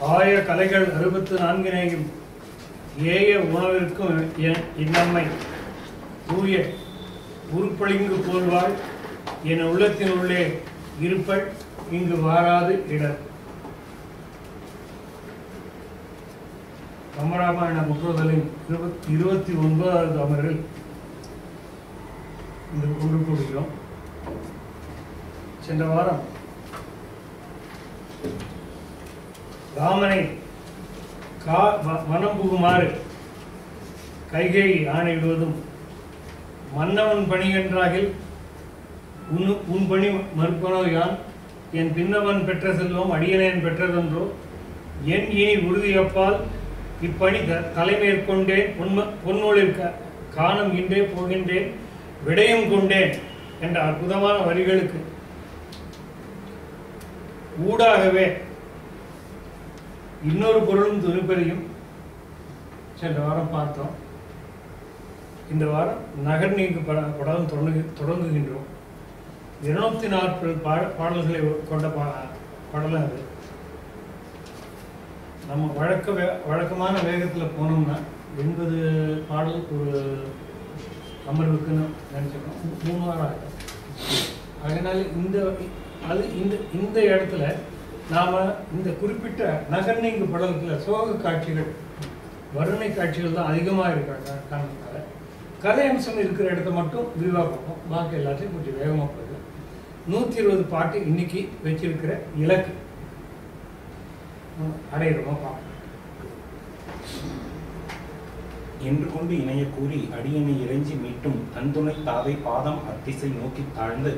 ஆய கலைகள் 64 ஏய உணவிற்கும் இன்னம்மை தூய உருப்பளிங்கு போல்வாள் என் உள்ளத்தின் உள்ளே இருப்பள் இங்கு வாராது இடர். கம்பராமாயண முற்றுதலின் 29வது அமரில் இந்த ஒன்று கூடுகிறோம். சென்ற வாரம் ராமனை மனம் புகுமாறு கைகேயி ஆணையிடுவதும், மன்னவன் பணி என்றாகில் உன் பணி மறுப்பனோ யான், என் பின்னவன் பெற்ற செல்வம் அடியனேன் பெற்றதென்றோ, என் இனி உறுதியப்பால் இப்பணி தலைமேற்கொண்டேன், பொன்னொழில் காணம் இன்றே போகின்றேன், விடயம் கொண்டேன் என்ற அற்புதமான வரிகளுக்கு ஊடாகவே இன்னொரு பொருளும் துணிப்பெறியும் சென்ற வாரம் பார்த்தோம். இந்த வாரம் நகர் நீங்கு படம் தொடங்குகின்றோம். 240 பாடல்களை கொண்ட படலம் அது. நம்ம வழக்கமான வேகத்தில் போனோம்னா 80 பாடல் ஒரு அமர்வுக்குன்னு நினச்சிக்கணும். 3 வாரம் ஆகும். அதனால இந்த இடத்துல நாம் இந்த குறிப்பிட்ட நகர் நீங்கு படலத்தில் சோக காட்சிகள், வருணை காட்சிகள் தான் அதிகமாக இருக்கிற காரணத்தால் கதை அம்சம் இருக்கிற இடத்த மட்டும் விரிவாக பார்ப்போம். பாக்கி எல்லாத்தையும் கொஞ்சம் வேகமாக போகுது. 120 பாட்டு இன்னைக்கு வச்சிருக்கிற இலக்கு அடையிறோமா பார்ப்போம். என்று கொண்டு இணைய கூறி அடியனை இறைஞ்சி மீட்டும் தன்துணை தாதை பாதம் அத்திசை நோக்கி தாழ்ந்து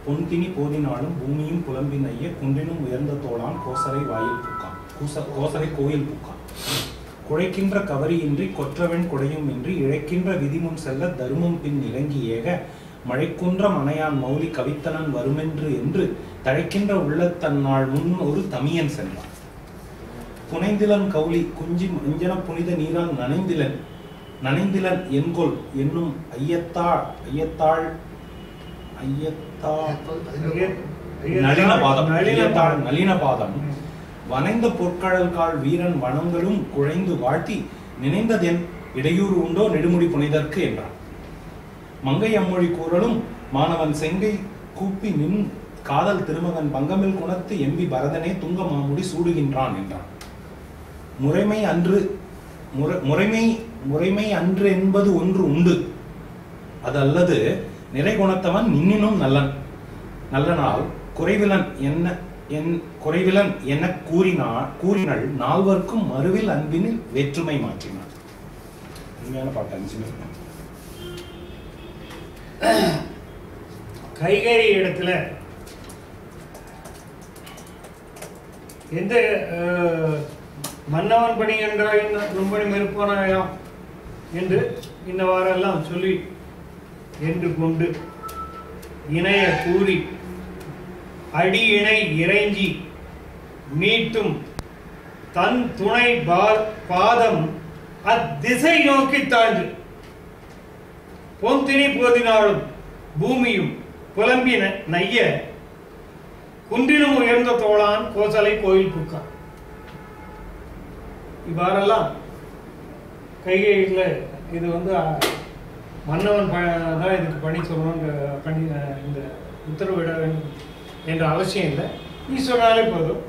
பொன்தினி போதினாலும் பூமியும் புலம்பின் ஐய குன்றினும் உயர்ந்த தோளான் கோசரை வாயில் பூக்கான் கோசரை கோயில் பூக்கான் குழைக்கின்ற கவரியின்றி கொற்றவன் குடையும் இன்றி இழைக்கின்ற விதிமுன் செல்ல தருமம் பின் இறங்கி ஏக மழைக்குன்ற மனையான் மௌலி கவித்தனன் வருமென்று என்று தழைக்கின்ற உள்ளத்தன்னாள் முன் ஒரு தமியன் சென்றான். புனைந்திலன் கௌலி குஞ்சி அஞ்சன புனித நீரால் நனைந்திலன் என்கொல் என்னும் நளினபாதம் வனைந்த பொற்கடல் கால் வீரன் வனங்களும் குழைந்து வாழ்த்தி நினைந்ததென் இடையூறு உண்டோ நெடுமுடி புனைதற்கு என்றான். மங்கை அம்மொழி கூறலும் மாணவன் செங்கை கூப்பி நின் காதல் திருமகன் பங்கமில் குணத்து எம்பி பரதனே துங்க மாமுடி சூடுகின்றான் என்றான். முறைமை அன்று என்பது ஒன்று உண்டு, அது அல்லது நிறை குணத்தவன் நின்னினும் நல்லனால் குறைவிலன் என கூறினாள் நால்வர்க்கும் மறுவில் அன்பினில் வேற்றுமை மாற்றினார். உண்மையான பாட்டு. கைகேயி இடத்துல எந்த மன்னவன் பணி என்றால் ரொம்பணி மறுப்பானாயாம் என்று இந்த வாரெல்லாம் சொல்லி என்று கொண்டு இணைய கூறி அடி இணை இறைஞ்சி மீட்டும் தன் துணை பாதம் அத்திசை நோக்கி தாழ்ந்து பொன்தினி போதினாலும் பூமியும் புலம்பி நைய குன்றினும் உயர்ந்த தோளான் கோசலை கோயில் பூக்கான். இவ்வாறெல்லாம் கைகேயில இது மன்னவன் தான் இதுக்கு பணி சொல்லணும், இந்த உத்தரவிட வேண்டும் என்ற அவசியம் இல்லை, நீ சொன்னாலே போதும்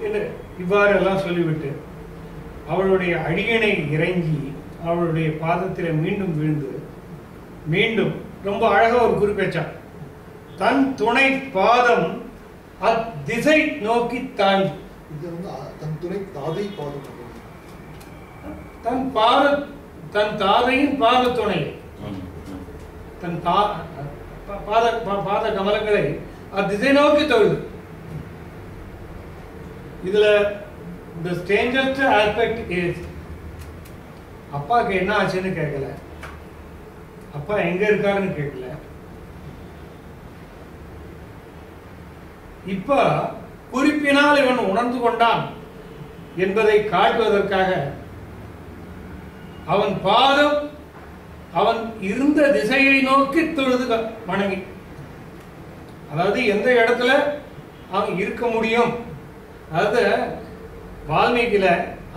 என்று இவ்வாறெல்லாம் சொல்லிவிட்டு அவளுடைய அடியணை இறங்கி அவளுடைய பாதத்தில் மீண்டும் விழுந்து மீண்டும் ரொம்ப அழகா ஒரு குறிப்பேச்சான். தன் துணை பாதம் அத்திசை நோக்கி தாழ்ந்து, தன் துணை தாதை பாதம், தன் தாதையின் பாத துணை, தன் பாத கமலங்களை அத்திசை நோக்கி தொழுது. இதுல the strangest aspect is அப்பாக்கு என்ன ஆச்சுன்னு கேட்கல, அப்பா எங்க இருக்காருன்னு கேட்கல. இப்ப குறிப்பினால் இவன் உணர்ந்து கொண்டான் என்பதை காட்டுவதற்காக அவன் பாதம் அவன் இருந்த திசையை நோக்கி தொழுது வணங்கி, அதாவது எந்த இடத்துல அவன் இருக்க முடியும், அதாவது வால்மீகியில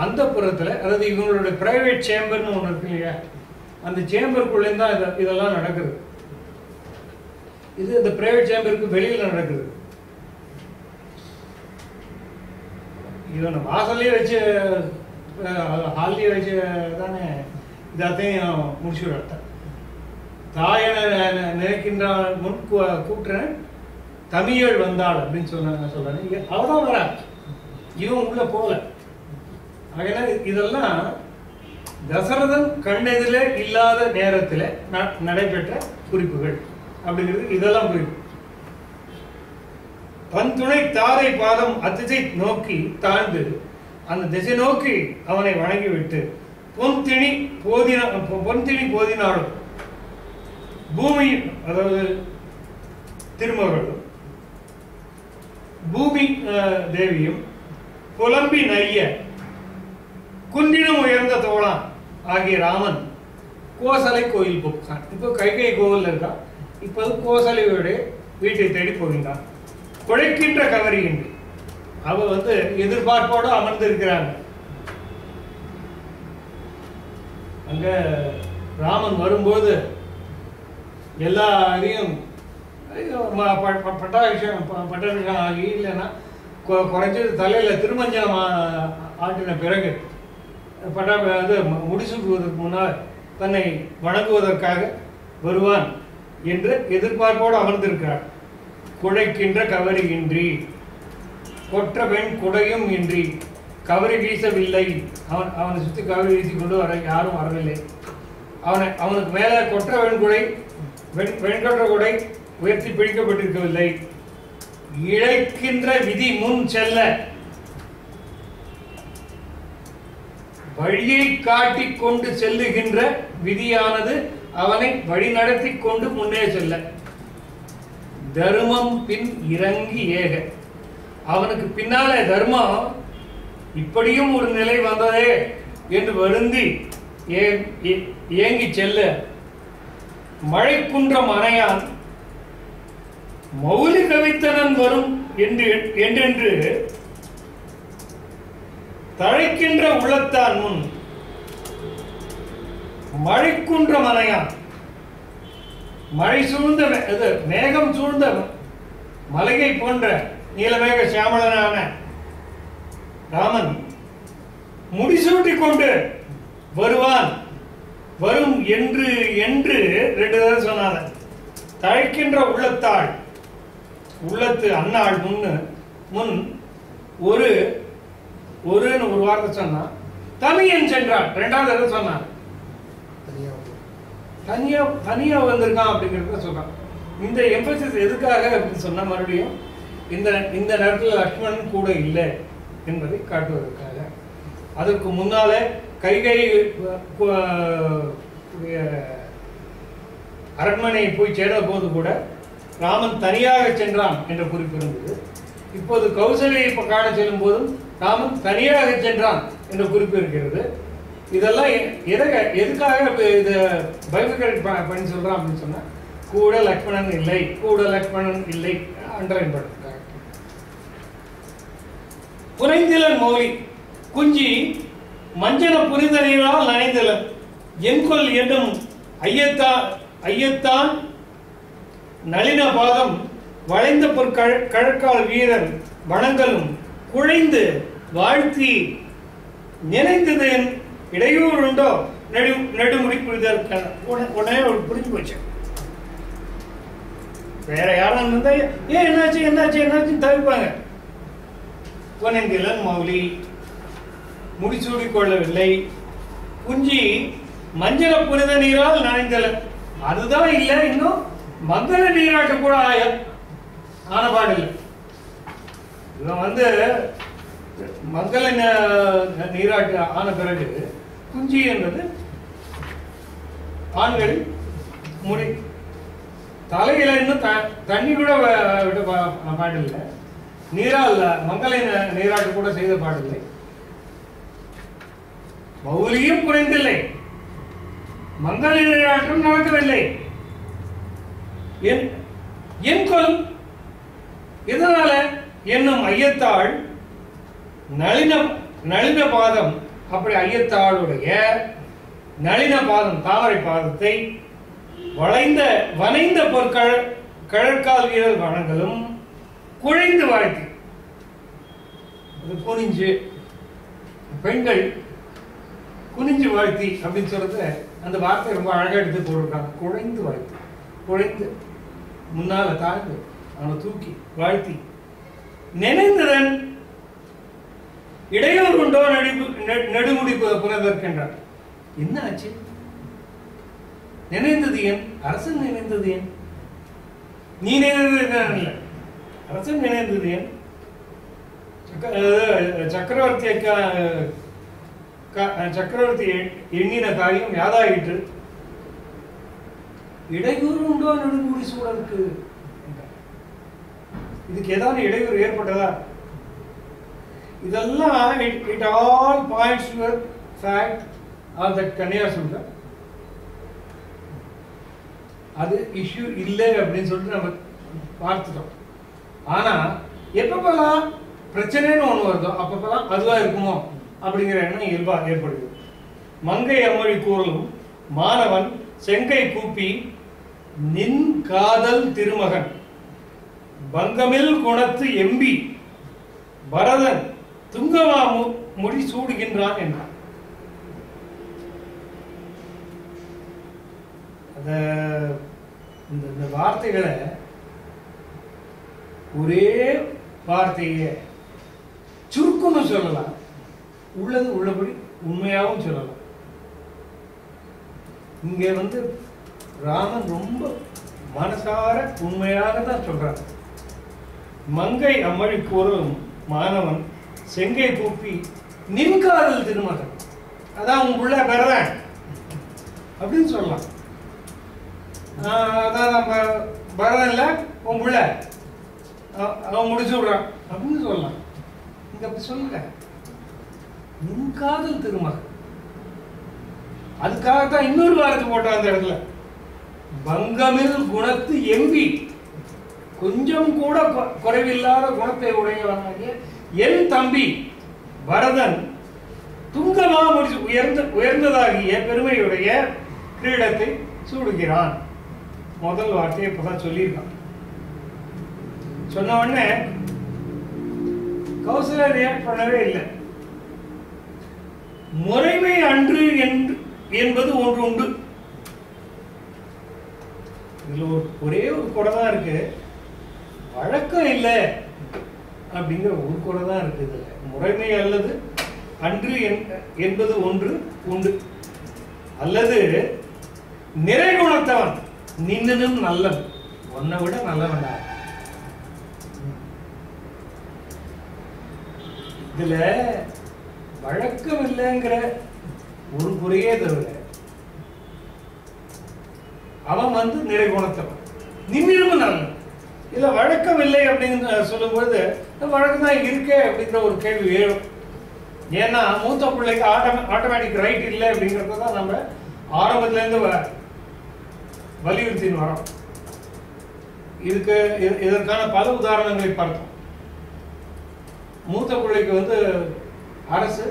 அந்த புறத்துல, அதாவது இவங்களோட பிரைவேட் சேம்பர்னு ஒன்று இருக்கு இல்லையா, அந்த சேம்பருக்குள்ளே தான் இதெல்லாம் நடக்குது. இது இந்த பிரைவேட் சேம்பருக்கு வெளியில் நடக்குது. இவன் வாசல்லையே வச்சு ஹால்லையே வச்சு தானே இதாத்தையும் முடிச்சுடுறான். தாயனை நினைக்கின்றான் முன் கூட்டுறேன் தமிழ் வந்தாள் அப்படின்னு சொல்றாங்க. அவதான் வரா, இவன் உள்ள போல. அதனால இதெல்லாம் தசரதன் கண்ணெதில இல்லாத நேரத்தில் நடைபெற்ற குறிப்புகள் அப்படிங்கிறது இதெல்லாம் குறிப்பு. தன் துணை தாரை பாதம் அத்திசை நோக்கி தாழ்ந்து அந்த திசை நோக்கி அவனை வணங்கிவிட்டு பொன்திணி போதினாலும் பூமி, அதாவது திருமகளும் பூமி தேவியும் புலம்பி நைய குன்றினும் உயர்ந்த தோழான் ஆகிய ராமன் கோசலை கோயில் போக்கான். இப்போ கைகை கோவில் இருக்கான், இப்போது கோசலையோட வீட்டை தேடி போகின்றான். குழைக்கின்ற கவரியின்றி அவ எதிர்பார்ப்போடு அமர்ந்திருக்கிறாங்க. அங்க ராமன் வரும்போது எல்லா இதையும் பட்டாபிஷேகம் ஆகி இல்லைன்னா குறைஞ்சது தலையில திருமஞ்சனம் ஆட்டின பிறகு முடிசூட்டுவதற்கு முன்னால் தன்னை வணங்குவதற்காக வருவான் என்று எதிர்பார்ப்போடு அமர்ந்திருக்கிறார். குழைக்கின்ற கவரி இன்றி, கொற்ற பெண் குடையும் இன்றி, கவரி வீசவில்லை. அவனை சுற்றி கவரி வீசி கொண்டு வர யாரும் வரவில்லை. அவனுக்கு மேலே கொற்ற வெண்குடை வெண்கொற்ற குடை உயர்த்தி பிடிக்கப்பட்டிருக்கவில்லை. இழைக்கின்ற விதி முன் செல்ல, வழியை காட்டிக் கொண்டு செல்லுகின்ற விதியானது அவனை வழி நடத்தி கொண்டு முன்னே செல்ல, தர்மம் பின் இறங்கி ஏக, அவனுக்கு பின்னாலே தர்மம் இப்படியும் ஒரு நிலை வந்ததே என்று வருந்தி ஏங்கி செல்ல, மழைக்குன்றம் அணையான் மௌலி கவித்தனன் வரும் என்றென்று தழைக்கின்ற உள்ளத்தான் முன் மழைக்குன்றம் அணையான், மழை சூழ்ந்த மேகம் சூழ்ந்த மலையை போன்ற நீலமேக சியாமளனான ராமன் முடிசூட்டிக் கொண்டு வருவான், வரும் என்று என்று 2 தடவை சொன்னாங்க. தழைக்கின்ற உள்ளத்தாள், உள்ளத்து அன்னாள் முன் ஒரு வார்த்தை சொன்னான். தமியன் சென்றான் 2வது தடவை சொன்னான். தனியா வந்திருக்கான் அப்படிங்கிறத சொல்றான். இந்த எம்பசிஸ் எதுக்காக அப்படின்னு சொன்னா, மறுபடியும் இந்த நேரத்தில் லக்ஷ்மணன் கூட இல்லை என்பதை காட்டுவதற்காக. அதற்கு முன்னாலே கைகை அரண்மனையை போய் சேர போது கூட ராமன் தனியாக சென்றான் என்ற குறிப்பு இருந்தது. இப்போது கௌசல்யை காண செல்லும் போதும் ராமன் தனியாக சென்றான் என்ற குறிப்பு இருக்கிறது. இதெல்லாம் எதுக்காக இது பைபிள் பண்ணி சொல்றான் அப்படின்னு சொன்னா, கூட லக்ஷ்மணன் இல்லை அண்டரைன் பண்றாங்க. புனைந்திலன் மௌலி குஞ்சி மஞ்சன புரிந்த நீரால் நனைந்தலன் என்கொல் என்னும் ஐயத்தான் நளின பாதம் வளைந்த கழற்கால் வீரன் வணங்கலும் குழைந்து வாழ்த்தி நினைந்தது இடையூறு உண்டோ நெடுமுடி புரிதற்கான உடனே புரிஞ்சு போச்சு. வேற யாரும் இருந்தா ஏன் என்னாச்சு தவிர்ப்பாங்க. புனைந்திலன் மௌலி முடிசூடிக் கொள்ளவில்லை, குஞ்சி மஞ்சள புனித நீரால் நனைந்தலன், அதுதான் இல்லை, இன்னும் மங்கள நீராட்டு கூட ஆனபாடில்லை. இவன் மங்கள நீராட்டு ஆன பிறகு குஞ்சி என்பது ஆண்களின் முடி, தலையில இன்னும் தண்ணி கூட விட பாடில்லை, நீரால் மங்கள நீராட்டு கூட செய்த பாடில்லை, மௌலியும் குறைந்தில்லை, மங்கள நீராட்டும் நடக்கவில்லை. என் கொல் எதனால என்னும் ஐயத்தாள் நளின நளின பாதம் அப்படி ஐயத்தாளுடைய நளின பாதம் தாமரை பாதத்தை வளைந்த கழற்கால் வீரர் வனங்களும் குழைந்து வாழ்த்தி, அது குனிஞ்சு பெண்கள் குனிஞ்சு வாழ்த்தி அப்படின்னு சொல்றது அந்த வார்த்தை ரொம்ப அழகா எடுத்து போட்டிருக்காங்க. குழைந்து வாழ்த்தி, குழைந்து முன்னால தாழ்ந்து அவனை தூக்கி வாழ்த்தி நினைந்ததன் இடையூறு உண்டோ நெடுமுடி புனதற்கின்றார். என்ன ஆச்சு? நினைந்தது ஏன்? அரசன் நினைந்தது ஏன்? நீ நினைந்தது அரசன் நினைந்தது ஏன்? சக்கரவர்த்தி எண்ணின காரியம் யாதாயிற்று. இடையூறு உண்டோ நெடுமுடி சூழலுக்கு? இதுக்கு ஏதாவது இடையூறு ஏற்பட்டதா? இதெல்லாம் it all points to the fact of that கன்னியாசுந்தர அது இஷ்யூ இல்லை அப்படின்னு சொல்லிட்டு நம்ம பார்த்துட்டோம். ஆனா எப்பப்பெல்லாம் பிரச்சனைன்னு ஒண்ணு வருதோ அப்பப்பெல்லாம் அதுவா இருக்குமோ அப்படிங்கிற எண்ணம் இயல்பா ஏற்படுது. மங்கை அம்மொழி கூறலும் மாணவன் செங்கை கூப்பி நின் காதல் திருமகன் பங்கமில் குணத்து எம்பி பரதன் துங்கமா முடி சூடுகின்றான் என்றான். இந்த வார்த்தைகளை ஒரே வார்த்தைய சுருக்கம்னு சொல்லலாம், உள்ளது உள்ளபடி உண்மையாகவும் சொல்லலாம். இங்க ராமன் ரொம்ப மனசார உண்மையாக தான் சொல்றான். மங்கை அம்மழி கூறலும் மாணவன் செங்கை கூப்பி நின்காதல் திருமகன், அதான் உன் புள்ள பெறதான் அப்படின்னு சொல்லலாம். அதான் நம்ம பரதன் இல்ல உன் புள்ள அவன் முடிச்சு விடுறான் அப்படின்னு சொல்லலாம். இங்க அப்படி சொல்லல, நின்காதல் திருமகன். அதுக்காகத்தான் இன்னொரு வாரத்தை போட்டான் அந்த இடத்துல. பங்கமில் குணத்து எம்பி, கொஞ்சம் கூட குறைவில்லாத குணத்தை உடையவனாகிய என் தம்பி பரதன் துங்கமா முடிச்சு உயர்ந்ததாகிய பெருமையுடைய கிரீடத்தை சூடுகிறான். முதல் வார்த்தையை இப்பதான் சொல்லியிருக்கான். சொன்ன உடனே கௌசல்யா ரியாக்ட் பண்ணவே இல்லை. முறைமை அன்று என்பது ஒன்று உண்டு. இதுல ஒரே ஒரு குறை தான் இருக்கு, வழக்கம் இல்லை அப்படிங்கிற ஒரு குறை தான் இருக்கு. இதுல முறைமை அல்லது அன்று என்பது ஒன்று உண்டு. அல்லது நிறை குணத்தவன் நின்னும் நல்லவன், உன்னை விட நல்லவன். இதுல வழக்கம் இல்லைங்கிற ஒரு குறையே தவிர அவன் நிறை குணத்தவன், நின்னும் நல்லவன். இல்ல வழக்கம் இல்லை அப்படின்னு சொல்லும் பொழுது வழக்கம் தான் இருக்கே அப்படிங்கிற ஒரு கேள்வி எழும். ஏன்னா மூத்த பிள்ளைக்கு ஆட்டோமேட்டிக் ரைட் இல்லை அப்படிங்கறத தான் நம்ம ஆரம்பத்துல இருந்து வலியுறுத்தின்னு வரோம். இதற்கான பல உதாரணங்களை பார்த்தோம். மூத்த பிள்ளைக்கு அரசு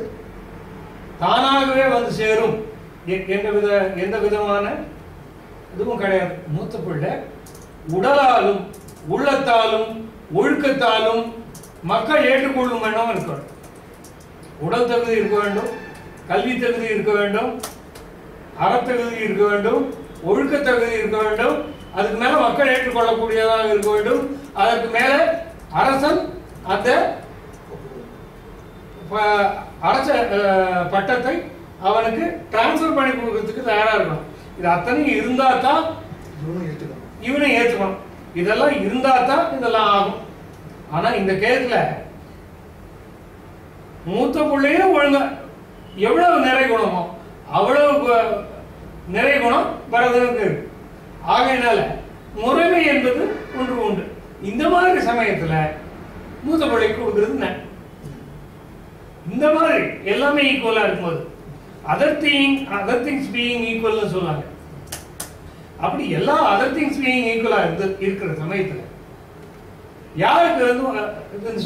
தானாகவே சேரும் எந்த விதமான இதுவும் கிடையாது. மூத்த பிள்ளை உடலாலும் உள்ளத்தாலும் ஒழுக்கத்தாலும் மக்கள் ஏற்றுக்கொள்ளும் எண்ணம் இருக்கணும். உடல் தகுதி இருக்க வேண்டும், கல்வி தகுதி இருக்க வேண்டும், அறத்தகுதி இருக்க வேண்டும், ஒழுக்க தகுதி இருக்க வேண்டும். அதுக்கு மேல மக்கள் ஏற்றுக்கொள்ளக்கூடியதாக இருக்க வேண்டும். அதற்கு மேல அரசன் அந்த அரச பட்டத்தை அவனுக்கு டிரான்ஸ்பர் பண்ணி கொடுக்கறதுக்கு தயாரா இருக்கணும். இது அத்தனையும் இருந்தா தான் இவனை ஏற்றுக்கணும். இதெல்லாம் இருந்தா தான் இதெல்லாம் ஆகும். ஆனா இந்த கேஸ்ல மூத்த பிள்ளையும் ஒழுங்க எவ்வளவு நிறை குணமோ அவ்வளவு நிறை குணம் பரதனுக்கு இருக்கு. ஆகையினால முறைமை என்பது ஒன்று உண்டு. இந்த மாதிரி சமயத்துல மூத்த பிள்ளைக்கு கொடுக்கறது இந்த மாதிரி எல்லாமே ஈக்குவலா இருக்கும்போது அதர் திங்ஸ் பீயிங் ஈக்குவல் சொல்லாங்க. அப்படி எல்லா அதர் திங்ஸ் பீயிங் ஈக்குவலா இருக்கிற சமயத்துல யாருக்கு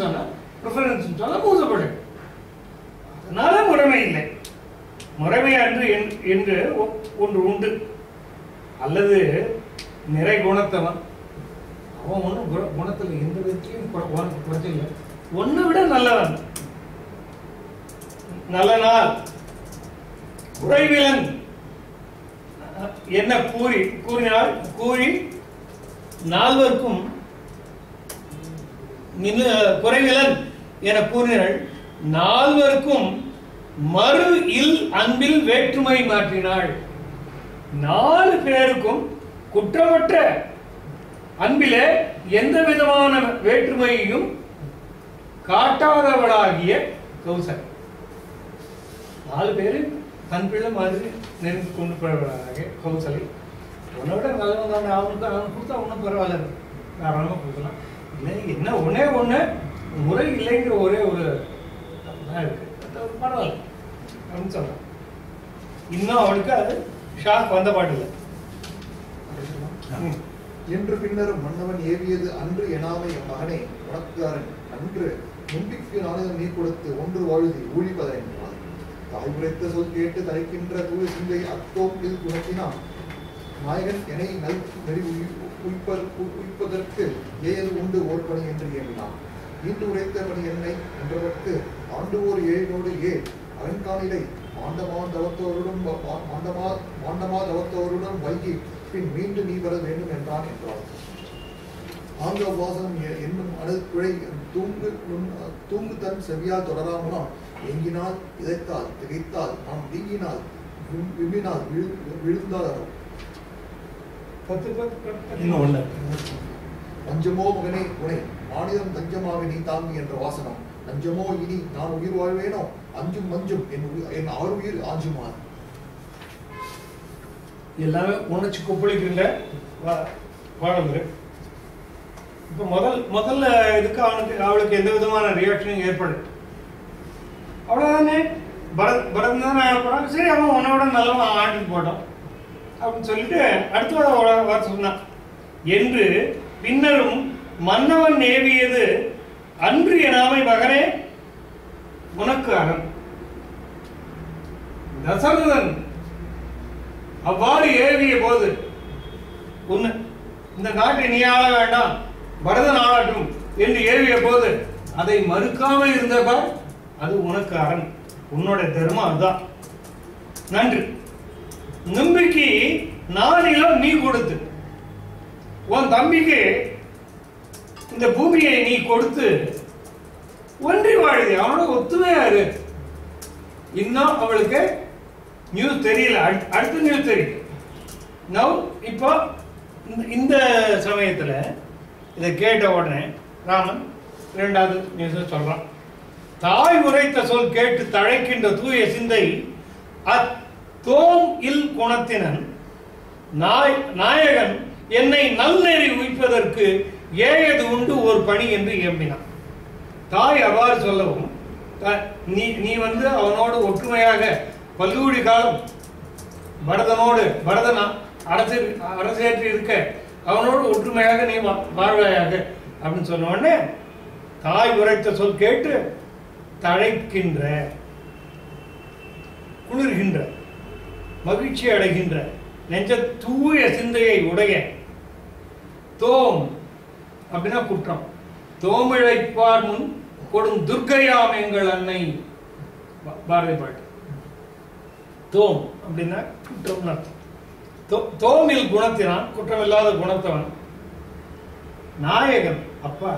சொன்னா ப்ரிஃபரன்ஸ் சொன்னா மூத்த பிள்ளை. அதனால முறைமை இல்லை. முறைமை அன்று என்று ஒன்று உண்டு. அல்லது நிறை குணத்தவன், அவன் ஒன்றும் குணத்தில் எந்த விதத்திலையும் உனக்கு குறைச்சல, ஒன்னை விட நல்லவன். நல்ல நாள் குறைவிலன் என்ன கூறி நால்வர்க்கும் குறைவிலன் என கூறினாள். நால்வருக்கும் மறு இல் அன்பில் வேற்றுமை மாற்றினாள். 4 பேருக்கும் குற்றமற்ற அன்பிலே எந்த விதமான வேற்றுமையையும் காட்டாதவளாகிய கௌசலை. 4 பேரு தன் பிள்ளை மாதிரி நெருங்கி கொண்டு போறவளாக கௌசலை. உன்னோட நல்லவன் தானே, அவனுக்கு கொடுத்தா ஒன்றும் பரவாயில்ல, தாராளமாக கொடுக்கலாம். இல்லை என்ன ஒண்ணு முறை இல்லைங்கிற ஒரே ஒரு இருக்கு, பரவாயில்ல அப்படின்னு சொல்லலாம். இன்னும் அவளுக்கு அது ஷாக் வந்த பாட்டில்லை. என்று பின்னர் மன்னவன் ஏவியது அன்று எனாமை என் மகனே உனக்காரன் அன்று முன்பிக்கு நாணயம் நீ கொடுத்து ஒன்று வாழ்தி ஊழிப்பத என்றார். தாய் உரைத்த சொல் கேட்டு தரைக்கின்ற தூய சிந்தை அத்தோப்பில் குணத்தினான் நாயகன் எனை நல் நெறி உய்ப்பதற்கு ஏது உண்டு ஓர் பணி என்று எண்ணினான். இன்று உரைத்த பணி என்னை என்றதற்கு ஆண்டு ஓர் 7 அலங்கானிலை மாண்டமாதவத்தோருடன் வைகி பின் மீண்டும் நீ வர வேண்டும் என்றான் என்றார். ஆங்க வாசகம் என்னும் அணுகுழை தூங்கு தன் செவியால் தொடராமலாம் எங்கினால் இதைத்தால் திகைத்தால் நாம் வீங்கினால் விம்பினால் விழுந்தால் பஞ்சமோ மகனே உனை மாநிலம் தஞ்சமாவே நீ தாங்கி என்ற வாசனம். நஞ்சமோ இனி நான் உயிர் வாழ்வேனோ அஞ்சும் மஞ்சும் என் ஆறுயிர் ஆஞ்சுமான். எல்லாமே உணர்ச்சி கொப்பளிக்கின்ற பாடல்கள். இப்போ முதல்ல இதுக்கு அவளுக்கு எந்த விதமான ரியாக்ஷனும் ஏற்படும். அவ்வளோதானே, பரத் தானே ஆடப்படாது. சரி, அவன் உன்னோட நல்லவன் ஆண்டுட்டு போட்டோம் அப்படின்னு சொல்லிட்டு அடுத்த வார்த்தை சொன்னான். என்று பின்னரும் மன்னவன் ஏவியது அன்று எனாமை மகனே உனக்கு அரண். தசரதன் அவ்வாறு ஏவிய போது உன்னை இந்த நாட்டை நீ ஆள வேண்டாம், பரதன் ஆளட்டும் என்று ஏவிய போது அதை மறுக்காமல் இருந்தப்ப அது உனக்கு அரண். உன்னோட தர்மம் அதுதான். நன்று. நம்பிக்கை நானிலம் நீ கொடுத்து உன் தம்பிக்கு இந்த பூமியை நீ கொடுத்து ஒன்றி வாழுது. அவனோட ஒத்துமையாரு. இன்னும் அவளுக்கு நியூஸ் தெரியல, அடுத்த நியூஸ் தெரியும். இப்போ இந்த சமயத்துல இதை கேட்ட உடனே ராமன் 2வது நியூஸ் சொல்றான். தாய் உரைத்த சொல் கேட்டு தழைக்கின்ற தூய சிந்தை அத்தோம் இல் குணத்தினன் நாயகன் என்னை நல்நெறி உய்ப்பதற்கு ஏது உண்டு ஒரு பணி என்று எம்பினான். தாய் அவ்வாறு சொல்லவும் நீ அவனோடு ஒற்றுமையாக பல்லுகுடி காலம் பரதனா அரசேற்றி இருக்க அவனோடு ஒற்றுமையாக நீ வாழ்வாயாக அப்படின்னு சொன்ன உடனே தாய் உரைத்த சொல் கேட்டு தழைக்கின்ற, குளிர்கின்ற, மகிழ்ச்சி அடைகின்ற நெஞ்ச தூய சிந்தையை உடைய தோம் அப்படின்னா குற்றம், தோமிழைப்பார் முன் கொடும் துர்க்கையாம் எங்கள் அன்னை. பாரதி பாட்டு. தோம் அப்படின்னா குற்றம் அர்த்தம். தோமில் குணத்தினான், குற்றமில்லாத குணத்தவன். நாயகன் அப்பா,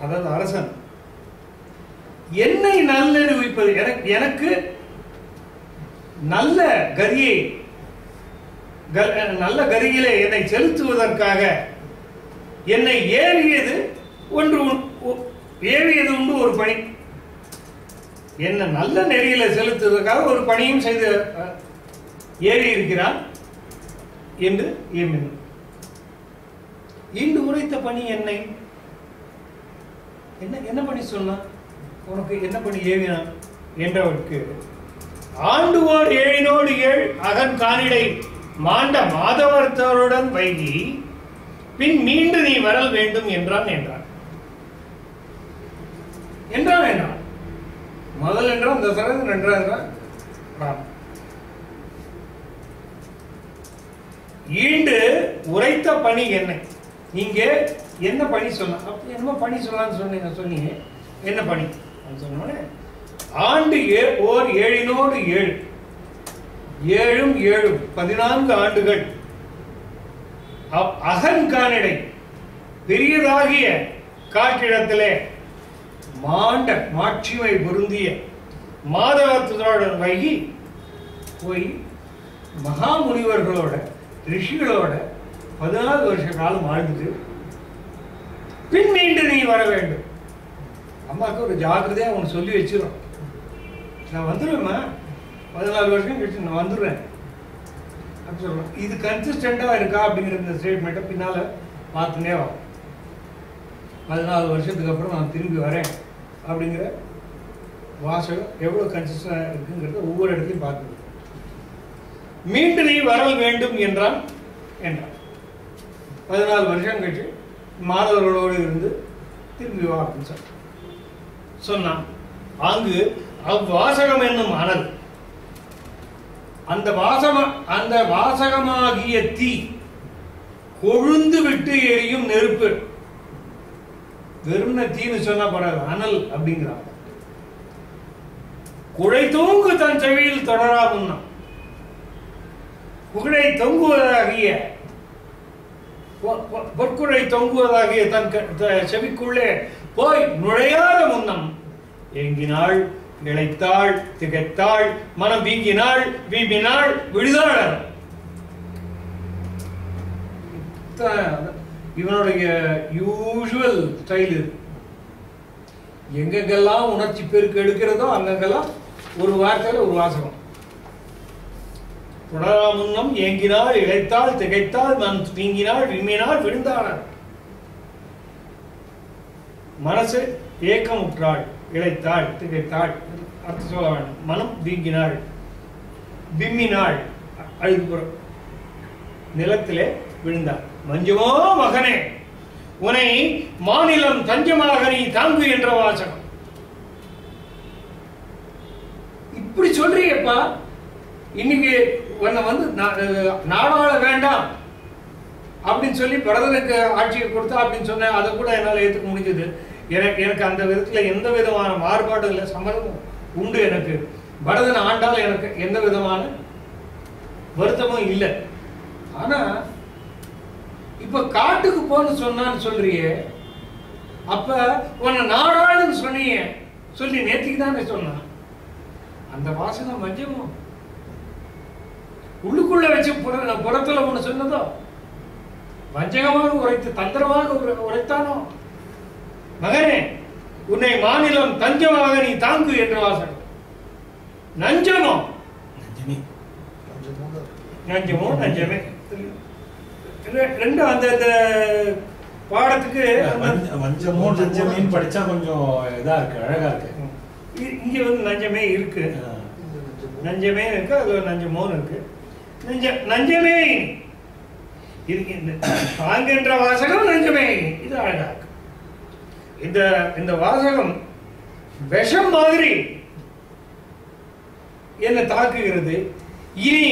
அதாவது அரசன், என்னை நல்லெறி உய்ப்பது, எனக்கு நல்ல கரியிலே என்னை செலுத்துவதற்காக என்னை ஏவியது உண்டு ஒரு பணி. என்ன நல்ல நெறியில செலுத்துவதற்காக ஒரு பணியும் செய்து ஏறி இருக்கிறான் என்று ஏமினான். இன்று உரைத்த பணி என்னை என்ன பண்ணி சொன்னான், உனக்கு என்ன பண்ணி ஏவினான் என்றவருக்கு ஆண்டுவோர் 7 அகன் காணிடை மாண்ட மாதவர்த்தருடன் வைகி பின் மீண்டு நீ வரல் வேண்டும் என்றான். முதல் என்றான் முதலாம் தசரதன், இரண்டாவது ராமன். ஈண்டு உரைத்த பணி என்ன? நீங்க என்ன பணி சொல்லலாம்? அப்ப என்னமோ பணி சொல்லலாம்னு சொன்னீங்க. என்ன பணி சொன்ன? ஆண்டு ஓர் 7 7 7 7 14 ஆண்டுகள் அகன்கானிடை பெரியதாகிய காற்றிடத்திலே மாண்ட மாட்சிமை பொருந்திய மாதவத்துடன் வைகி போய் மகாமுனிவர்களோட ரிஷிகளோட 14 வருஷ காலம் வாழ்ந்துட்டு பின் மீண்டு நீ வர வேண்டும். அம்மாவுக்கு ஒரு ஜாக்கிரதையா உனக்கு சொல்லி வச்சிடும். நான் வந்துடுவேம்மா, 14 வருஷம் கழிச்சு நான் வந்துடுறேன் அப்படி சொல்றேன். இது கன்சிஸ்டண்டா இருக்கா அப்படிங்கிற இந்த ஸ்டேட்மெண்ட்டை பின்னால பார்த்துனே வரும். 14 வருஷத்துக்கு அப்புறம் நான் திரும்பி வரேன் அப்படிங்கிற வாசகம் எவ்வளவு கன்சிஸ்டண்டா இருக்குங்கிறத ஒவ்வொரு இடத்துலையும் பார்க்கணும். மீண்டு நீ வரல் வேண்டும் என்றான். 14 வருஷம் கழிச்சு மாதவர்களோடு இருந்து திரும்பி வா அப்படின்னு சொன்னான். அங்கு அவ்வாசகம் என்னும் அனல், அந்த வாசகமாகிய தீ கொழுந்து விட்டு எரியும் நெருப்பு. வெறும் தீன்னு சொன்னா படாது, அனல் அப்படிங்கிறான். குழை தூங்கு தன் செவியில் தொடராமுன்னா, புகழை தொங்குவதாகிய பொற்குழை தொங்குவதாகிய தன் செவிக்குள்ளே போய் நுழையாத முன்னம் ஏங்கினாள், இழைத்தாள், திகைத்தாள், மனம் வீங்கினாள், வீம்பினாள், விழுதாள். இவனுடைய யூசுவல் ஸ்டைல். எங்கெங்கெல்லாம் உணர்ச்சி பெருக்கு எடுக்கிறதோ அங்கெல்லாம் ஒரு வார்த்தையில ஒரு வாசகம். தொடரா முன்னம் ஏங்கினாள், இழைத்தாள், திகைத்தாள், மனம் வீங்கினாள், விம்மினாள், விழுந்தாள். மனசு ஏக்கமுற்றாள், இழைத்தாள், திகைத்தாள், அர்த்தம் சொல்ல வேண்டும். மனம் வீங்கினாள், விம்மினாள், அழுது நிலத்திலே விழுந்தாள். மஞ்சுமோ மகனே, உனை மாநிலம் தஞ்சமாக நீ தாங்கு என்ற வாசகம். இப்படி சொல்றியப்பா, இன்னைக்கு உன்னை நாடாள வேண்டாம் அப்படின்னு சொல்லி பரதனுக்கு ஆட்சியை கொடுத்தா அப்படின்னு சொன்ன, அதை கூட என்னால் ஏற்றுக்க முடிஞ்சது. எனக்கு அந்த விதத்துல எந்த விதமான மாறுபாடும் இல்லை, சம்மதமும் உண்டு. எனக்கு பரதன் ஆண்டால் எனக்கு எந்த விதமான வருத்தமும் இல்லை. ஆனா இப்ப காட்டுக்கு போன்னு சொன்னான்னு சொல்றியே, அப்ப உன்னை நாடாளுன்னு சொன்னியே, சொல்லி நேற்றுக்கு தானே சொன்னான். அந்த வாசகம் மஞ்சமும் உள்ளுக்குள்ள வச்சு புறத்துல ஒண்ணு சொன்னதோ, வஞ்சகமாக உரைத்து தந்திரமாக உரைத்தானோ. மகனே, உன்னை மாநிலம் தஞ்சமாக நீ தாங்கு என்ற வாசகம். நஞ்சமோ நஞ்சமோ நஞ்சமே ரெண்டும் அந்த பாடத்துக்கு வஞ்சமோ நஞ்சமேன்னு படிச்சா கொஞ்சம் இதா இருக்கு, அழகா இருக்கு. இங்க நஞ்சமே இருக்கு, நஞ்சமே இருக்கு, அதுல நஞ்சமோன்னு இருக்கு. நஞ்சமே தாங்கென்ற வாசகம் நஞ்சமே, இது அழகா இருக்கு. இந்த வாசகம் விஷம் மாதிரி என்ன தாக்குகிறது. இனி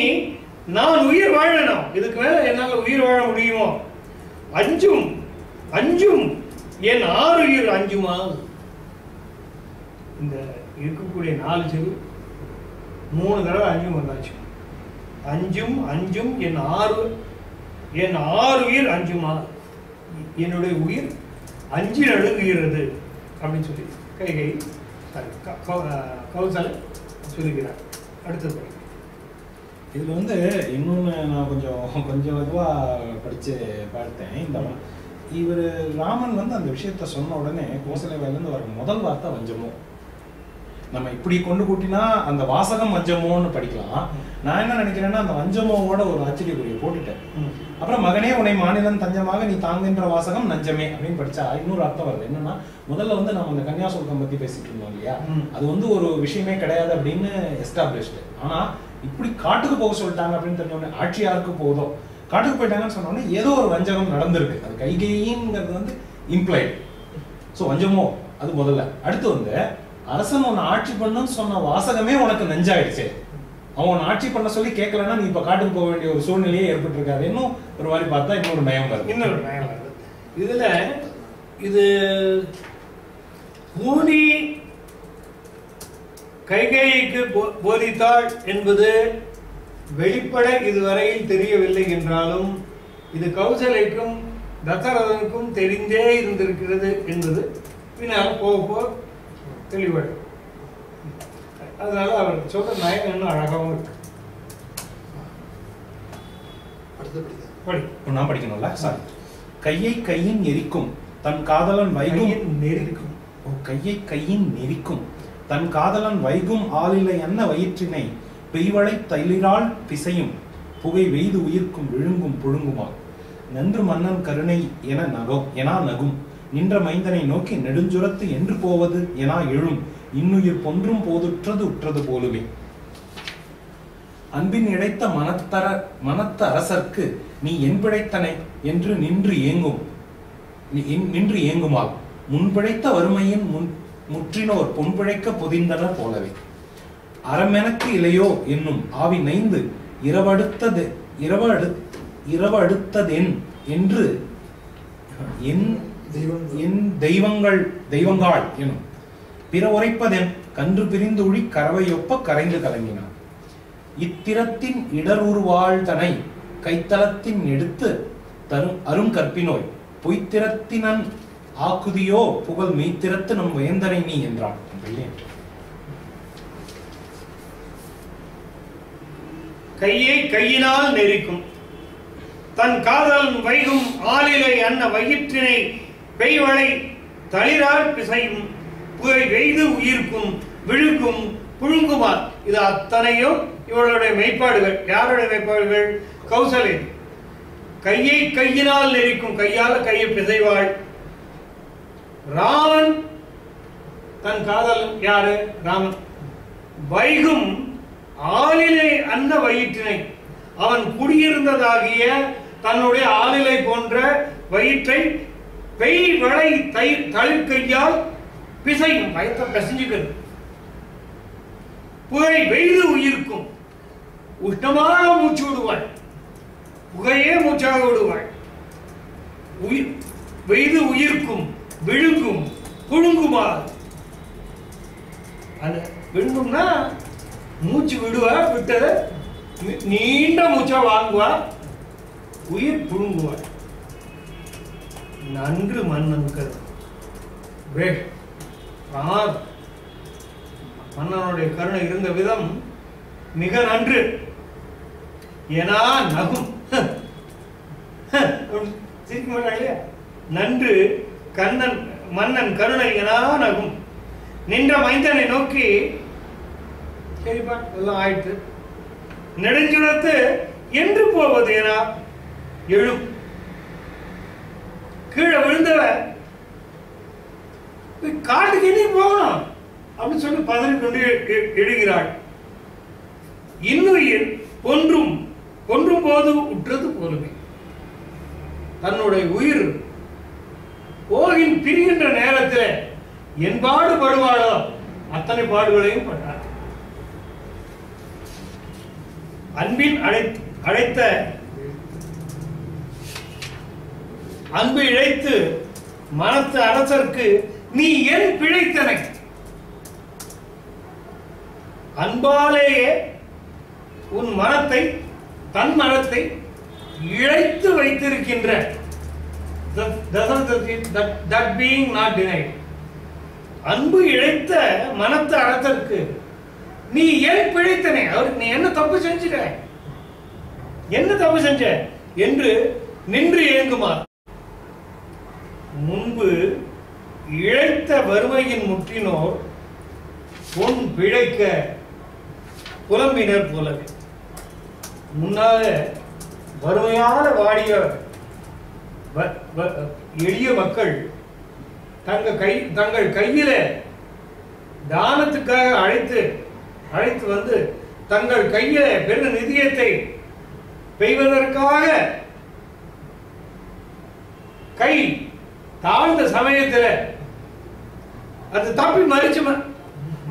நான் உயிர் வாழணும், இதுக்கு மேல என்னால உயிர் வாழ முடியுமோ? அஞ்சும் அஞ்சும் என் 6 உயிர் அஞ்சுமா. இந்த இருக்கக்கூடிய 4 செவி 3 தடவை அஞ்சும் வந்தாச்சு. அஞ்சும் அஞ்சும் என் 6 உயிர் அஞ்சுமா, என்னுடைய உயிர் அஞ்சு நடுங்குகிறது அப்படின்னு சொல்லி கைகை கௌசலை சொல்லுகிறார். அடுத்தது இதுல இன்னொன்னு நான் கொஞ்சம் இதுவா படிச்சு பார்த்தேன். இந்த இவர் ராமன் அந்த விஷயத்த சொன்ன உடனே கோசலையிலிருந்து வர முதல் வார்த்தை வஞ்சமோ. நம்ம இப்படி கொண்டு கூட்டினா அந்த வாசகம் வஞ்சமோன்னு படிக்கலாம். நான் என்ன நினைக்கிறேன்னா, அந்த வஞ்சமோவோட ஒரு ஆச்சரியக்குறியை போட்டுட்டேன். அப்புறம் மகனே உன்னை மாநிலம் தஞ்சமாக நீ தாங்குகின்ற வாசகம் நஞ்சமே அப்படின்னு படிச்சா இன்னொரு அர்த்தம் வருது. என்னன்னா, முதல்ல நம்ம அந்த கன்னியாசுல்கம் பத்தி பேசிட்டு இருந்தோம் இல்லையா, அது ஒரு விஷயமே கிடையாது அப்படின்னு எஸ்டாப்ளிஷ்டு. ஆனா இப்படி காட்டுக்கு போக சொல்லிட்டாங்க அப்படின்னு தெரிஞ்ச உடனே, ஆட்சியாருக்கு போதும் காட்டுக்கு போயிட்டாங்கன்னு சொன்ன உடனே ஏதோ ஒரு வஞ்சகம் நடந்திருக்கு. அது கைகைங்கிறது இம்ப்ளைடு. ஸோ வஞ்சமோ அது முதல்ல. அடுத்து அரசன் உன்னை ஆட்சி பண்ணுன்னு சொன்ன வாசகமே உனக்கு நெஞ்சாயிடுச்சு. அவன் ஆட்சி பண்ண சொல்லி கேட்கலன்னா நீ இப்ப காட்டுக்கு போக வேண்டிய ஒரு சூழ்நிலையே ஏற்பட்டு இருக்காது. இன்னும் ஒரு மாதிரி பார்த்தா இன்னொரு நயம் வருது. இன்னொரு நயம் வருது. இதுல இது முனி கைகேயிக்கு போதித்தாள் என்பது வெளிப்பட இதுவரையில் தெரியவில்லை என்றாலும் இது கௌசலைக்கும் தசரதனுக்கும் தெரிந்தே இருந்திருக்கிறது என்பது பின்னால் போக போக தெளிவடும். அதனால அவர் சொல்ற நயம் இன்னும் அழகாகவும் இருக்கு. நான் படிக்கணும்ல, சாரி. கையை கையின் எரிக்கும் தன் காதலன் வைகும் நெருக்கும். கையை கையின் நெரிக்கும் தன் காதலன் வைகும் ஆளிலை என்ன வயிற்றினை பெய்வளை தைலிரால் பிசையும் புகை வெய்து உயிர்க்கும் விழுங்கும் புழுங்குமா நன்று மன்னன் கருணை என நகும் நின்ற மைந்தனை நோக்கி நெடுஞ்சுரத்து என்று போவது என எழும் இன்னுயிர் பொன்றும் போதுற்றது உற்றது போலுமே. அன்பின் இழைத்த மனத்த அரசர்க்கு நீ என் பிழைத்தனை என்று நின்று ஏங்குமால் முன்பிழைத்த வறுமையின் முற்றினோர் பொன்பிழைக்க பொதிந்தனர் போலவே. அறமெனக்கு இலையோ என்னும் ஆவி நைந்து இரவடுத்ததென் என்று என் தெய்வங்கள் எனும் பிற உரைப்பதென் கன்று பிரிந்து உழி கரவையொப்ப கரைந்து கலங்கினான். இத்திரத்தின் இடருருவாழ்தனை கைத்தளத்தின் எடுத்து அரும் கற்பினோய் பொய்த்திரத்தினன் ஆக்குதியோ புகழ் மெய்த்திரத்து நம் வேந்தனை நீ என்றான். கையை கையினால் நெரிக்கும் தன் காதலன் வைகும் ஆளிலை அன்ன வயிற்றினை பெய்வளை தளிரால் பிசையும் புகை வெய்து உயிர்க்கும் விழுக்கும் புழுங்குமார். இது அத்தனையும் இவளுடைய மெய்ப்பாடுகள். யாருடைய மெய்ப்பாடுகள்? கௌசலை. கையை கையினால் நெரிக்கும், கையால கையை பிசைவாள். ராமன் தன் காதலன் யாரு? ராமன். வைகும் ஆளிலை அன்ன வயிற்றினை, அவன் குடியிருந்ததாகிய தன்னுடைய ஆளிலை போன்ற வயிற்றை பெய்வளை தளிர்கையால் பிசையும், வயத்தை பிசைஞ்சுக்கிறது. புகை வெய்து உயிர்க்கும், உஷ்ணமாக மூச்சு விடுவாள், புகையே மூச்சாக விடுவாள். வெய்து உயிர்க்கும் விழுங்கும் புழுங்குமா. அந்த விழுங்கும்னா மூச்சு விடுவா, விட்டத நீண்ட மூச்சா வாங்குவா, உயிர் புழுங்குவாள். நன்று மன்னன் மன்னனுடைய கருணை இருந்த விதம் மிக நன்று. ஏனா நகும் சிரிக்க மாட்டாங்க. நன்று கண்ணன் மன்னன் கருணை எனா நகும் நின்ற மைந்தனை நோக்கி, சரிப்பா எல்லாம் ஆயிட்டு, நெடுஞ்சுரத்து என்று போவது ஏனா எழும். கீழே விழுந்தவ காட்டுக்கு நீ போகணும் அப்படின்னு சொல்லி பதறி கொண்டு எழுகிறாள். இன்னுயிர் கொன்றும் போது உற்றது போலுமே. தன்னுடைய உயிர் போகின் பிரிகின்ற நேரத்தில் என் பாடுபடுவாளோ அத்தனை பாடுகளையும் பட்டார். அன்பின் அழைத்த அன்பு இழைத்து மனத்து அரசர்க்கு நீ என் பிழைத்தனை. அன்பாலேயே உன் மனத்தை தன் மனத்தை இழைத்து வைத்திருக்கின்ற அன்பு இழைத்த மனத்து அரசர்க்கு நீ ஏன் பிழைத்தனே, அவருக்கு நீ என்ன தப்பு செஞ்சுட்ட, என்ன தப்பு செஞ்ச என்று நின்று ஏங்குமா. முன்பு இழைத்த வறுமையின் முற்றினோர் பொன் பிழைக்க புலம்பினர் போலவே. முன்னால வறுமையான வாடிய எளிய மக்கள் தங்கள் கையில தானத்துக்காக அழைத்து வந்து தங்கள் கையில பெரு நிதியத்தை பெய்வதற்காக கை தாழ்ந்த சமயத்தில் அது தப்பி